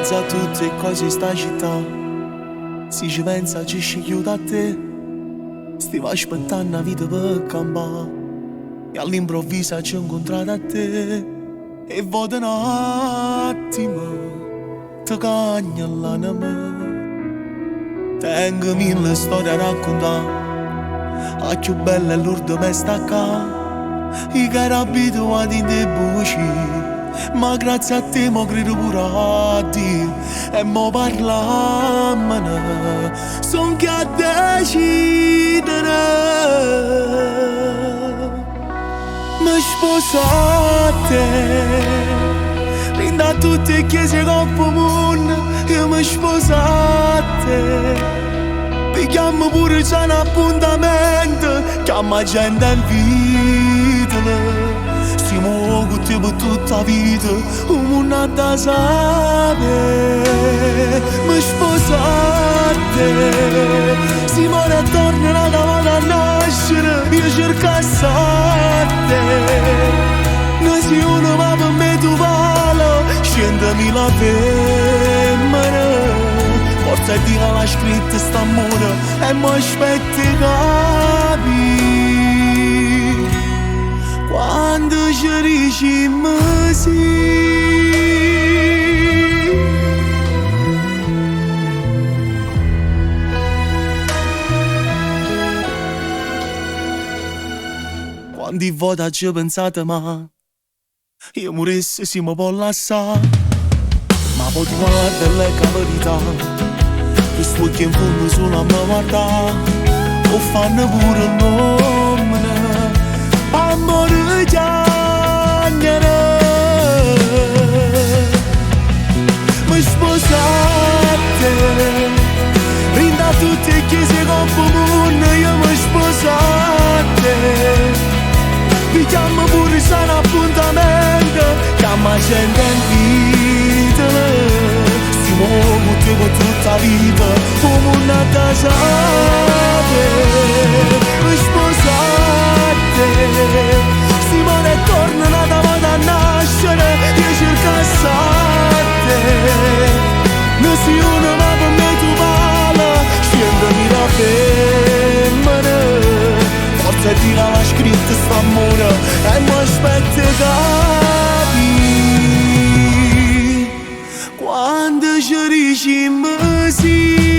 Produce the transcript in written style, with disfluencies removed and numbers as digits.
mezzo a tutte le cose di sta città, si ci pensa ci chiude a te, stiamo aspettando una vita per campare, e all'improvviso ci ho incontrato a te, e vado un attimo, ti cagna l'anima, tengo mille storie a raccontare, la più bella è l'urdo per staccare, i che ero abituati in dei buci. Ma grazie a te mo credo pure a Dio e mo parlammene, son che a decidere. Mi sposate, rinda tutte le chiese comune, io mi sposate. Pigliamo pure c'è un appuntamento, chiama gente in vita. Stiamo con te per tutta la vita, un da sapere. Mi sposate, Simone torna da vado a nascere, io cerco a te. Ne si uno ma per me tu vale 100.000 femmine. Forza e dire la scritta st'amore e mi aspetti capi. Quando ci riuscimmo sì. Quanti volte ci pensate ma io morissi si mi può lasciare, ma poi ti guarda le verità, questo che in fondo solo a me guarda, o fanno pure il nome, amore chiagnere. Mi sposate, rinda tutte le chiese comune, io mi sposate. Vi chiamo pure se un appuntamento, chiama gente in vita. Stiamo con te per tutta la vita, come una da sapere. Mi sposate, Simone torna da vado a nascere, io cerco a te. Non si uno ma per me tu vale 100.000 femmine. Forza tira la scritta st'amore e mi aspetti capi. Quando ci riuscimmo sì.